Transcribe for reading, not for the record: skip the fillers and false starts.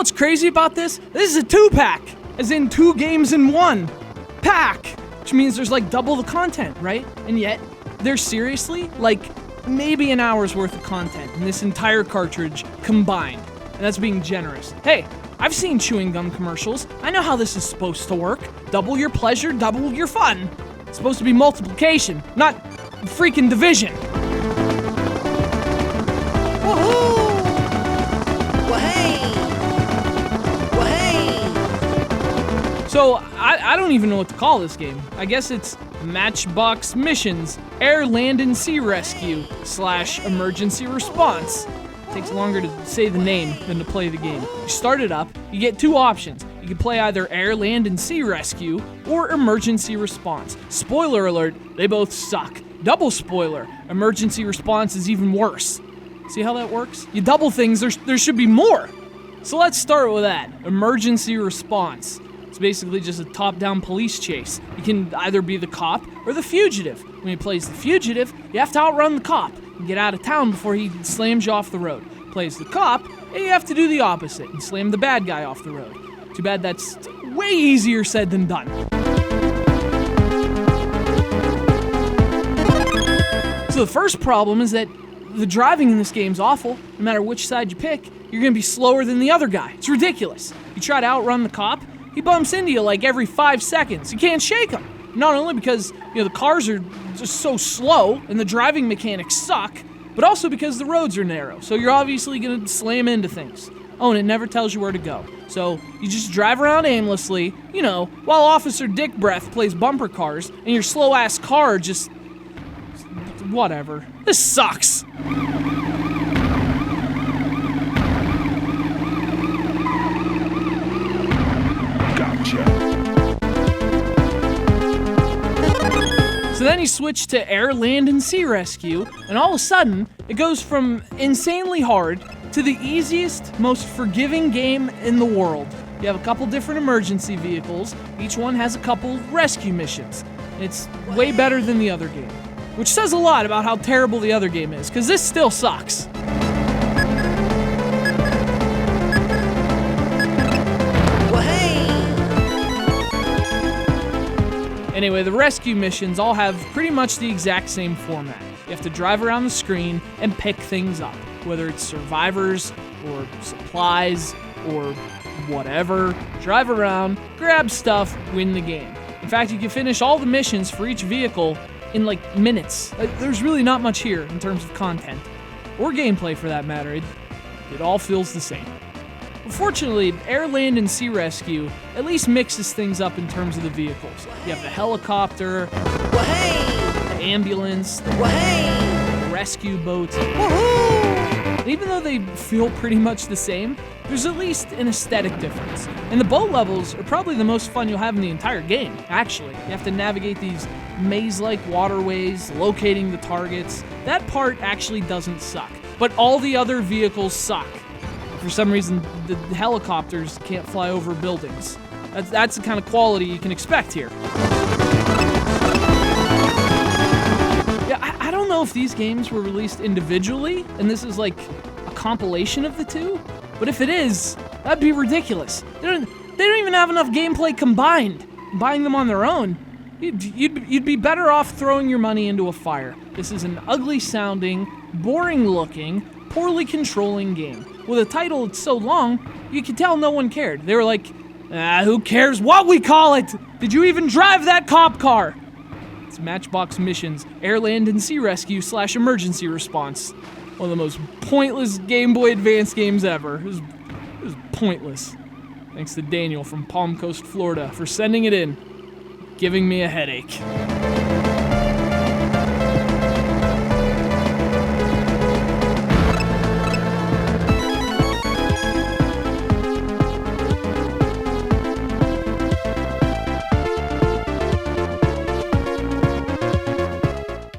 what's crazy about this? This is a 2-pack, as in 2 games in 1 pack, which means there's like double the content, right? And yet, there's seriously like maybe an hour's worth of content in this entire cartridge combined. And that's being generous. Hey, I've seen chewing gum commercials. I know how this is supposed to work. Double your pleasure, double your fun. It's supposed to be multiplication, not freaking division. Woohoo! Wah-hey! Wah-hey! So, I don't even know what to call this game. I guess it's Matchbox Missions, Air, Land, and Sea Rescue / Emergency Response. Takes longer to say the name than to play the game. You start it up, you get 2 options. You can play either Air, Land, and Sea Rescue or Emergency Response. Spoiler alert, they both suck. Double spoiler, Emergency Response is even worse. See how that works? You double things, there should be more. So let's start with that, Emergency Response. It's basically just a top-down police chase. You can either be the cop or the fugitive. When you play as the fugitive, you have to outrun the cop and get out of town before he slams you off the road. Plays the cop, and you have to do the opposite and slam the bad guy off the road. Too bad that's way easier said than done. So the first problem is that the driving in this game's awful. No matter which side you pick, you're gonna be slower than the other guy. It's ridiculous. You try to outrun the cop, he bumps into you like every 5 seconds. You can't shake him. Not only because, the cars are just so slow and the driving mechanics suck, but also because the roads are narrow. So you're obviously gonna slam into things. Oh, and it never tells you where to go. So you just drive around aimlessly, while Officer Dick Breath plays bumper cars and your slow-ass car just... whatever. This sucks. So then you switch to Air, Land, and Sea Rescue, and all of a sudden, it goes from insanely hard to the easiest, most forgiving game in the world. You have a couple different emergency vehicles, each one has a couple rescue missions. It's way better than the other game, which says a lot about how terrible the other game is, because this still sucks. Anyway, the rescue missions all have pretty much the exact same format. You have to drive around the screen and pick things up, whether it's survivors or supplies or whatever. Drive around, grab stuff, win the game. In fact, you can finish all the missions for each vehicle in like minutes. There's really not much here in terms of content, or gameplay for that matter. It all feels the same. Fortunately, Air, Land, and Sea Rescue at least mixes things up in terms of the vehicles. You have the helicopter, the ambulance, the rescue boat. And even though they feel pretty much the same, there's at least an aesthetic difference. And the boat levels are probably the most fun you'll have in the entire game, actually. You have to navigate these maze-like waterways, locating the targets. That part actually doesn't suck, but all the other vehicles suck. For some reason, the helicopters can't fly over buildings. That's the kind of quality you can expect here. Yeah, I don't know if these games were released individually, and this is like a compilation of the two, but if it is, that'd be ridiculous. They don't even have enough gameplay combined. Buying them on their own, you'd be better off throwing your money into a fire. This is an ugly-sounding, boring-looking, poorly controlling game. With a title that's so long, you can tell no one cared. They were like, who cares what we call it? Did you even drive that cop car? It's Matchbox Missions, Air, Land, and Sea Rescue / Emergency Response. One of the most pointless Game Boy Advance games ever. It was pointless. Thanks to Daniel from Palm Coast, Florida for sending it in, giving me a headache.